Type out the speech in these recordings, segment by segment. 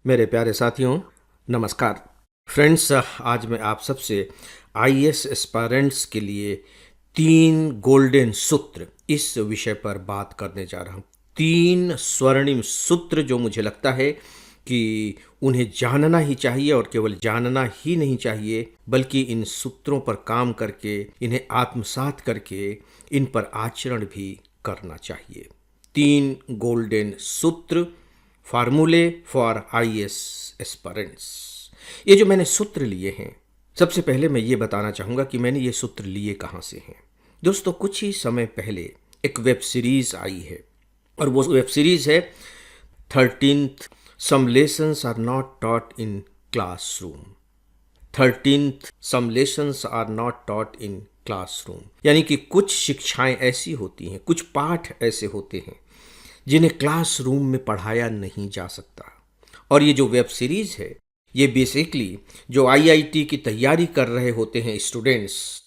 मेरे प्यारे साथियों, नमस्कार। फ्रेंड्स, आज मैं आप सबसे आईएएस एस्पायरेंट्स के लिए 3 गोल्डन सूत्र इस विषय पर बात करने जा रहा हूँ। 3 स्वर्णिम सूत्र जो मुझे लगता है कि उन्हें जानना ही चाहिए, और केवल जानना ही नहीं चाहिए बल्कि इन सूत्रों पर काम करके, इन्हें आत्मसात करके इन पर आचरण भी करना चाहिए। 3 गोल्डन सूत्र, फार्मूले फॉर आईएएस एस्पायरेंट्स। ये जो मैंने सूत्र लिए हैं, सबसे पहले मैं ये बताना चाहूँगा कि मैंने ये सूत्र लिए कहाँ से हैं। दोस्तों, कुछ ही समय पहले एक वेब सीरीज़ आई है, और वो वेब सीरीज़ है 13th some lessons are not taught in classroom. 13th some lessons are not taught in classroom, यानी कि कुछ शिक्षाएं ऐसी होती हैं, कुछ पाठ ऐसे होते हैं जिन्हें क्लासरूम में पढ़ाया नहीं जा सकता। और ये जो वेब सीरीज़ है, ये बेसिकली जो आईआईटी की तैयारी कर रहे होते हैं स्टूडेंट्स,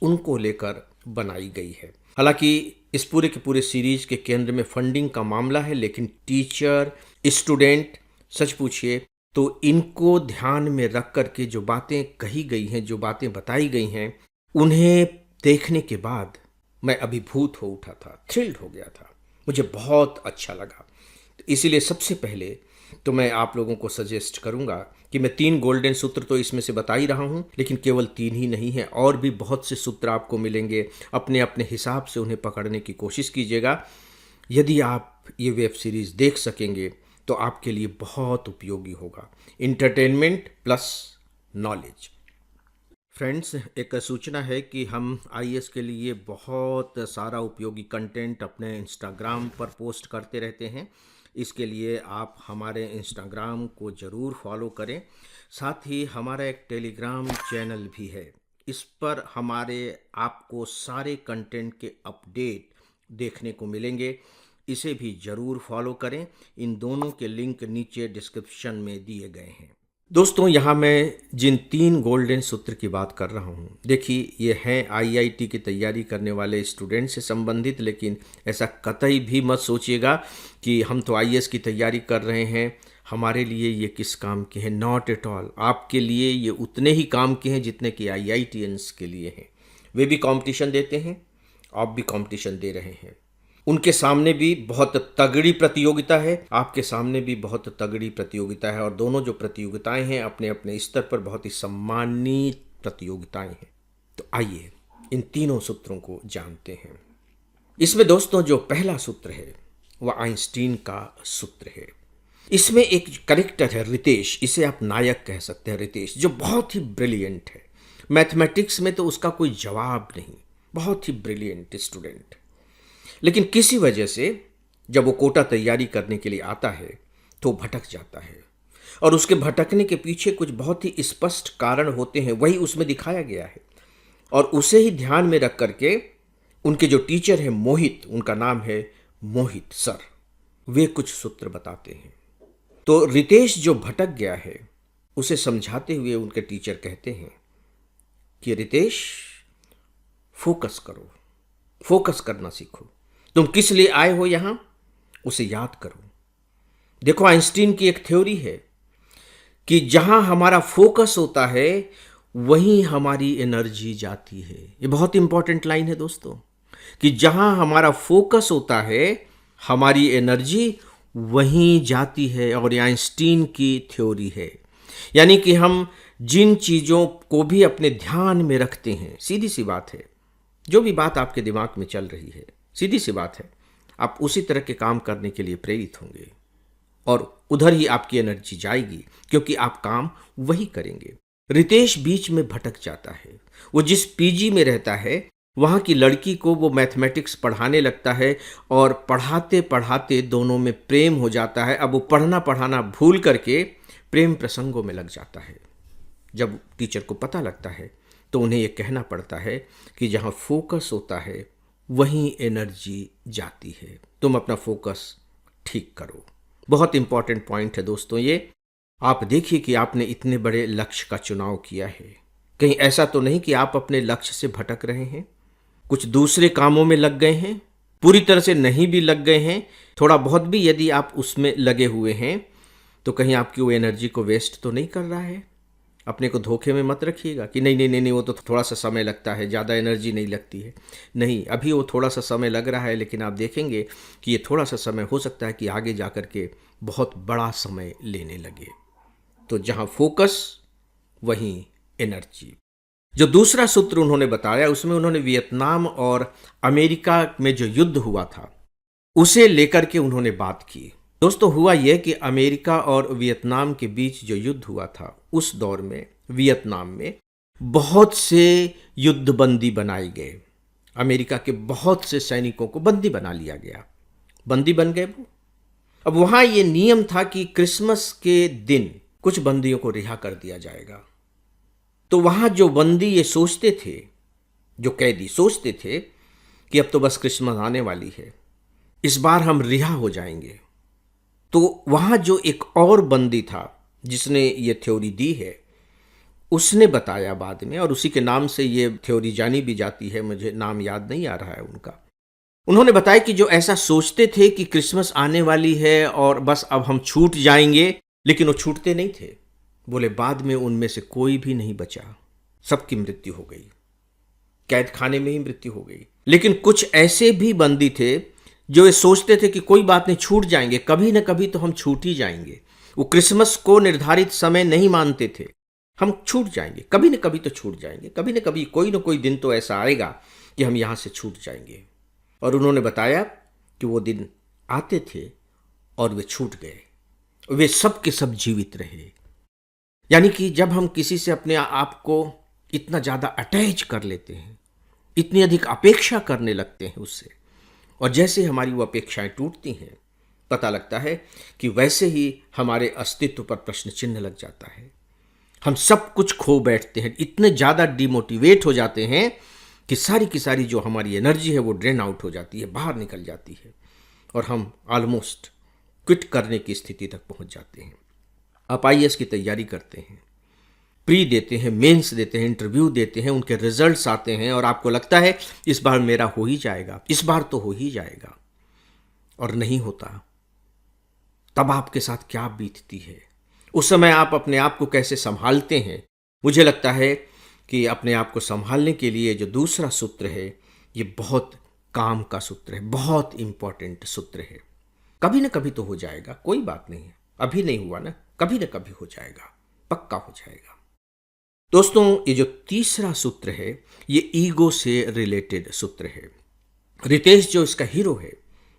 उनको लेकर बनाई गई है। हालांकि इस पूरे के पूरे सीरीज के केंद्र में फंडिंग का मामला है, लेकिन टीचर, स्टूडेंट, सच पूछिए तो इनको ध्यान में रख कर के जो बातें कही गई हैं, जो बातें बताई गई हैं, उन्हें देखने के बाद मैं अभिभूत हो उठा था, थ्रिल्ड हो गया था। मुझे बहुत अच्छा लगा। तो इसीलिए सबसे पहले तो मैं आप लोगों को सजेस्ट करूंगा कि मैं 3 गोल्डन सूत्र तो इसमें से बता ही रहा हूं, लेकिन केवल 3 ही नहीं है, और भी बहुत से सूत्र आपको मिलेंगे। अपने अपने हिसाब से उन्हें पकड़ने की कोशिश कीजिएगा। यदि आप ये वेब सीरीज़ देख सकेंगे तो आपके लिए बहुत उपयोगी होगा। Entertainment plus knowledge. फ्रेंड्स, एक सूचना है कि हम आईएएस के लिए बहुत सारा उपयोगी कंटेंट अपने इंस्टाग्राम पर पोस्ट करते रहते हैं। इसके लिए आप हमारे इंस्टाग्राम को ज़रूर फॉलो करें। साथ ही हमारा एक टेलीग्राम चैनल भी है। इस पर हमारे आपको सारे कंटेंट के अपडेट देखने को मिलेंगे। इसे भी ज़रूर फॉलो करें। इन दोनों के लिंक नीचे डिस्क्रिप्शन में दिए गए हैं। दोस्तों, यहाँ मैं जिन 3 गोल्डन सूत्र की बात कर रहा हूँ, देखिए ये हैं आईआईटी की तैयारी करने वाले स्टूडेंट से संबंधित, लेकिन ऐसा कतई भी मत सोचिएगा कि हम तो आईएएस की तैयारी कर रहे हैं, हमारे लिए ये किस काम के हैं। Not at all. आपके लिए ये उतने ही काम के हैं जितने कि आईआईटीएंस के लिए हैं। वे भी कंपटीशन देते हैं, आप भी कंपटीशन दे रहे हैं। उनके सामने भी बहुत तगड़ी प्रतियोगिता है, आपके सामने भी बहुत तगड़ी प्रतियोगिता है, और दोनों जो प्रतियोगिताएं हैं अपने अपने स्तर पर बहुत ही सम्मानित प्रतियोगिताएं हैं। तो आइए इन तीनों सूत्रों को जानते हैं। इसमें दोस्तों जो पहला सूत्र है वह आइंस्टीन का सूत्र है। इसमें एक करेक्टर है रितेश, इसे आप नायक कह सकते हैं। रितेश जो बहुत ही ब्रिलियंट है, मैथमेटिक्स में तो उसका कोई जवाब नहीं, बहुत ही ब्रिलियंट स्टूडेंट। लेकिन किसी वजह से जब वो कोटा तैयारी करने के लिए आता है तो भटक जाता है, और उसके भटकने के पीछे कुछ बहुत ही स्पष्ट कारण होते हैं, वही उसमें दिखाया गया है। और उसे ही ध्यान में रख करके उनके जो टीचर हैं मोहित, उनका नाम है मोहित सर, वे कुछ सूत्र बताते हैं। तो रितेश जो भटक गया है उसे समझाते हुए उनके टीचर कहते हैं कि रितेश, फोकस करो, फोकस करना सीखो। तुम किस लिए आए हो यहां, उसे याद करो। देखो, आइंस्टीन की एक थ्योरी है कि जहां हमारा फोकस होता है वहीं हमारी एनर्जी जाती है। ये बहुत इंपॉर्टेंट लाइन है दोस्तों, कि जहां हमारा फोकस होता है हमारी एनर्जी वहीं जाती है। और ये आइंस्टीन की थ्योरी है। यानी कि हम जिन चीज़ों को भी अपने ध्यान में रखते हैं, सीधी सी बात है, जो भी बात आपके दिमाग में चल रही है, सीधी सी बात है, आप उसी तरह के काम करने के लिए प्रेरित होंगे, और उधर ही आपकी एनर्जी जाएगी, क्योंकि आप काम वही करेंगे। रितेश बीच में भटक जाता है। वो जिस पीजी में रहता है वहाँ की लड़की को वो मैथमेटिक्स पढ़ाने लगता है, और पढ़ाते पढ़ाते दोनों में प्रेम हो जाता है। अब वो पढ़ना पढ़ाना भूल करके प्रेम प्रसंगों में लग जाता है। जब टीचर को पता लगता है तो उन्हें ये कहना पड़ता है कि जहाँ फोकस होता है वहीं एनर्जी जाती है, तुम अपना फोकस ठीक करो। बहुत इंपॉर्टेंट पॉइंट है दोस्तों ये। आप देखिए कि आपने इतने बड़े लक्ष्य का चुनाव किया है, कहीं ऐसा तो नहीं कि आप अपने लक्ष्य से भटक रहे हैं, कुछ दूसरे कामों में लग गए हैं, पूरी तरह से नहीं भी लग गए हैं, थोड़ा बहुत भी यदि आप उसमें लगे हुए हैं तो कहीं आपकी वो एनर्जी को वेस्ट तो नहीं कर रहा है? अपने को धोखे में मत रखिएगा कि नहीं नहीं नहीं नहीं, वो तो थोड़ा सा समय लगता है, ज़्यादा एनर्जी नहीं लगती है। नहीं, अभी वो थोड़ा सा समय लग रहा है, लेकिन आप देखेंगे कि ये थोड़ा सा समय हो सकता है कि आगे जा कर के बहुत बड़ा समय लेने लगे। तो जहाँ फोकस वहीं एनर्जी। जो दूसरा सूत्र उन्होंने बताया उसमें उन्होंने वियतनाम और अमेरिका में जो युद्ध हुआ था उसे लेकर के उन्होंने बात की। दोस्तों, हुआ यह कि अमेरिका और वियतनाम के बीच जो युद्ध हुआ था उस दौर में वियतनाम में बहुत से युद्धबंदी बनाए गए। अमेरिका के बहुत से सैनिकों को बंदी बना लिया गया, बंदी बन गए वो। अब वहां ये नियम था कि क्रिसमस के दिन कुछ बंदियों को रिहा कर दिया जाएगा। तो वहां जो बंदी ये सोचते थे, जो कैदी सोचते थे कि अब तो बस क्रिसमस आने वाली है, इस बार हम रिहा हो जाएंगे। तो वहां जो एक और बंदी था जिसने ये थ्योरी दी है, उसने बताया बाद में, और उसी के नाम से ये थ्योरी जानी भी जाती है, मुझे नाम याद नहीं आ रहा है उनका। उन्होंने बताया कि जो ऐसा सोचते थे कि क्रिसमस आने वाली है और बस अब हम छूट जाएंगे, लेकिन वो छूटते नहीं थे। बोले बाद में उनमें से कोई भी नहीं बचा, सबकी मृत्यु हो गई, कैद खाने में ही मृत्यु हो गई। लेकिन कुछ ऐसे भी बंदी थे जो ये सोचते थे कि कोई बात नहीं, छूट जाएंगे, कभी ना कभी तो हम छूट ही जाएंगे। वो क्रिसमस को निर्धारित समय नहीं मानते थे, हम छूट जाएंगे, कभी ना कभी तो छूट जाएंगे, कभी ना कभी कोई ना कोई दिन तो ऐसा आएगा कि हम यहां से छूट जाएंगे। और उन्होंने बताया कि वो दिन आते थे और वे छूट गए, वे सब के सब जीवित रहे। यानी कि जब हम किसी से अपने आप को इतना ज़्यादा अटैच कर लेते हैं, इतनी अधिक अपेक्षा करने लगते हैं उससे, और जैसे हमारी वो अपेक्षाएं टूटती हैं, पता लगता है कि वैसे ही हमारे अस्तित्व पर प्रश्न चिन्ह लग जाता है। हम सब कुछ खो बैठते हैं, इतने ज़्यादा डिमोटिवेट हो जाते हैं कि सारी की सारी जो हमारी एनर्जी है वो ड्रेन आउट हो जाती है, बाहर निकल जाती है, और हम ऑलमोस्ट क्विट करने की स्थिति तक पहुंच जाते हैं। आप आईएएस की तैयारी करते हैं, प्री देते हैं, मेंस देते हैं, इंटरव्यू देते हैं, उनके रिजल्ट्स आते हैं और आपको लगता है इस बार मेरा हो ही जाएगा, इस बार तो हो ही जाएगा, और नहीं होता। तब आपके साथ क्या बीतती है? उस समय आप अपने आप को कैसे संभालते हैं? मुझे लगता है कि अपने आप को संभालने के लिए जो दूसरा सूत्र है ये बहुत काम का सूत्र है, बहुत इंपॉर्टेंट सूत्र है। कभी ना कभी तो हो जाएगा, कोई बात नहीं है, अभी नहीं हुआ ना, कभी ना कभी हो जाएगा, पक्का हो जाएगा। दोस्तों, ये जो तीसरा सूत्र है ये ईगो से रिलेटेड सूत्र है। रितेश जो इसका हीरो है,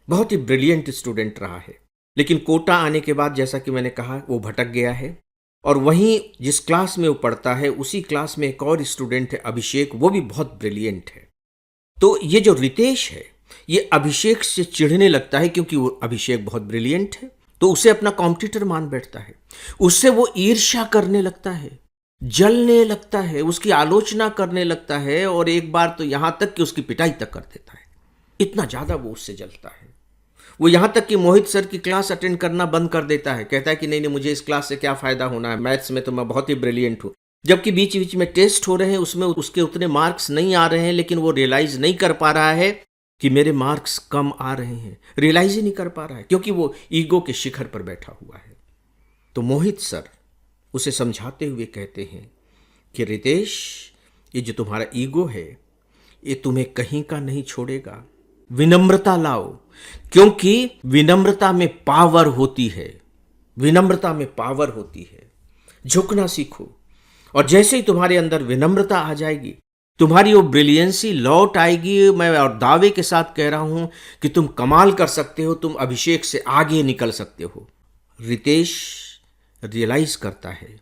बहुत ही ब्रिलियंट स्टूडेंट रहा है, लेकिन कोटा आने के बाद जैसा कि मैंने कहा वो भटक गया है, और वहीं जिस क्लास में वो पढ़ता है उसी क्लास में एक और स्टूडेंट है अभिषेक, वो भी बहुत ब्रिलियंट है। तो ये जो रितेश है ये अभिषेक से चिढ़ने लगता है क्योंकि वो अभिषेक बहुत ब्रिलियंट है, तो उसे अपना कॉम्पिटिटर मान बैठता है, उससे वो ईर्ष्या करने लगता है, जलने लगता है, उसकी आलोचना करने लगता है, और एक बार तो यहां तक कि उसकी पिटाई तक कर देता है। इतना ज्यादा वो उससे जलता है, वो यहां तक कि मोहित सर की क्लास अटेंड करना बंद कर देता है, कहता है कि नहीं नहीं, मुझे इस क्लास से क्या फायदा होना है, मैथ्स में तो मैं बहुत ही ब्रिलियंट हूं। जबकि बीच बीच में टेस्ट हो रहे हैं, उसमें उसके उतने मार्क्स नहीं आ रहे हैं, लेकिन वो रियलाइज नहीं कर पा रहा है कि मेरे मार्क्स कम आ रहे हैं, रियलाइज ही नहीं कर पा रहा है, क्योंकि वो ईगो के शिखर पर बैठा हुआ है। तो मोहित सर उसे समझाते हुए कहते हैं कि रितेश, ये जो तुम्हारा ईगो है ये तुम्हें कहीं का नहीं छोड़ेगा, विनम्रता लाओ, क्योंकि विनम्रता में पावर होती है, विनम्रता में पावर होती है। झुकना सीखो, और जैसे ही तुम्हारे अंदर विनम्रता आ जाएगी, तुम्हारी वो ब्रिलियंसी लौट आएगी। मैं और दावे के साथ कह रहा हूं कि तुम कमाल कर सकते हो, तुम अभिषेक से आगे निकल सकते हो। रितेश रियलाइज करता है,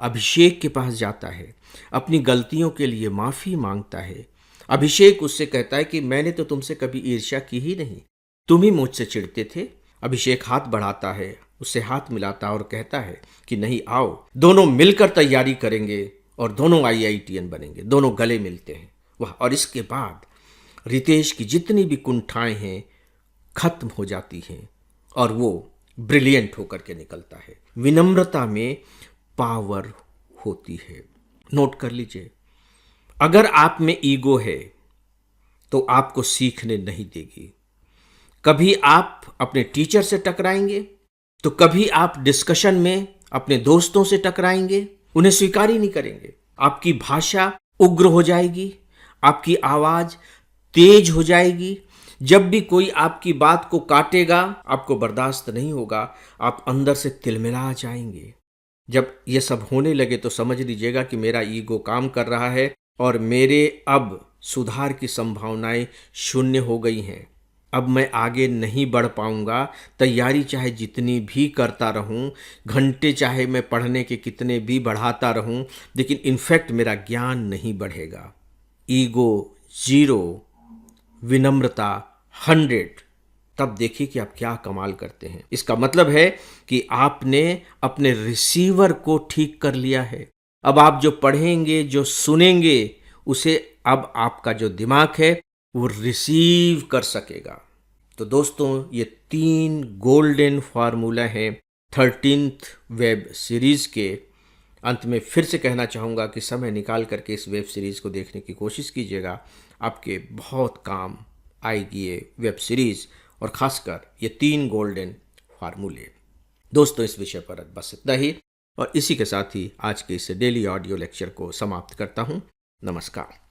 अभिषेक के पास जाता है, अपनी गलतियों के लिए माफी मांगता है। अभिषेक उससे कहता है कि मैंने तो तुमसे कभी ईर्ष्या की ही नहीं, तुम ही मुझसे चिढ़ते थे। अभिषेक हाथ बढ़ाता है, उससे हाथ मिलाता और कहता है कि नहीं, आओ दोनों मिलकर तैयारी करेंगे और दोनों आईआईटीएन बनेंगे। दोनों गले मिलते हैं वह, और इसके बाद रितेश की जितनी भी कुंठाएं हैं खत्म हो जाती हैं और वो ब्रिलियंट होकर के निकलता है। विनम्रता में पावर होती है। नोट कर लीजिए, अगर आप में ईगो है तो आपको सीखने नहीं देगी। कभी आप अपने टीचर से टकराएंगे तो कभी आप डिस्कशन में अपने दोस्तों से टकराएंगे, उन्हें स्वीकार ही नहीं करेंगे। आपकी भाषा उग्र हो जाएगी, आपकी आवाज तेज हो जाएगी। जब भी कोई आपकी बात को काटेगा, आपको बर्दाश्त नहीं होगा, आप अंदर से तिलमिला जाएंगे। जब ये सब होने लगे तो समझ लीजिएगा कि मेरा ईगो काम कर रहा है और मेरे अब सुधार की संभावनाएं शून्य हो गई हैं। अब मैं आगे नहीं बढ़ पाऊंगा। तैयारी चाहे जितनी भी करता रहूं, घंटे चाहे मैं पढ़ने के कितने भी बढ़ाता रहूं, लेकिन इनफैक्ट मेरा ज्ञान नहीं बढ़ेगा। ईगो 0, विनम्रता 100। तब देखिए कि आप क्या कमाल करते हैं। इसका मतलब है कि आपने अपने रिसीवर को ठीक कर लिया है। अब आप जो पढ़ेंगे, जो सुनेंगे, उसे अब आपका जो दिमाग है वो रिसीव कर सकेगा। तो दोस्तों, ये 3 गोल्डन फार्मूला हैं 13th वेब सीरीज के। अंत में फिर से कहना चाहूँगा कि समय निकाल करके इस वेब सीरीज़ को देखने की कोशिश कीजिएगा। आपके बहुत काम आएगी ये वेब सीरीज़, और ख़ासकर ये 3 गोल्डन फार्मूले। दोस्तों, इस विषय पर बस इतना ही, और इसी के साथ ही आज के इस डेली ऑडियो लेक्चर को समाप्त करता हूँ। नमस्कार।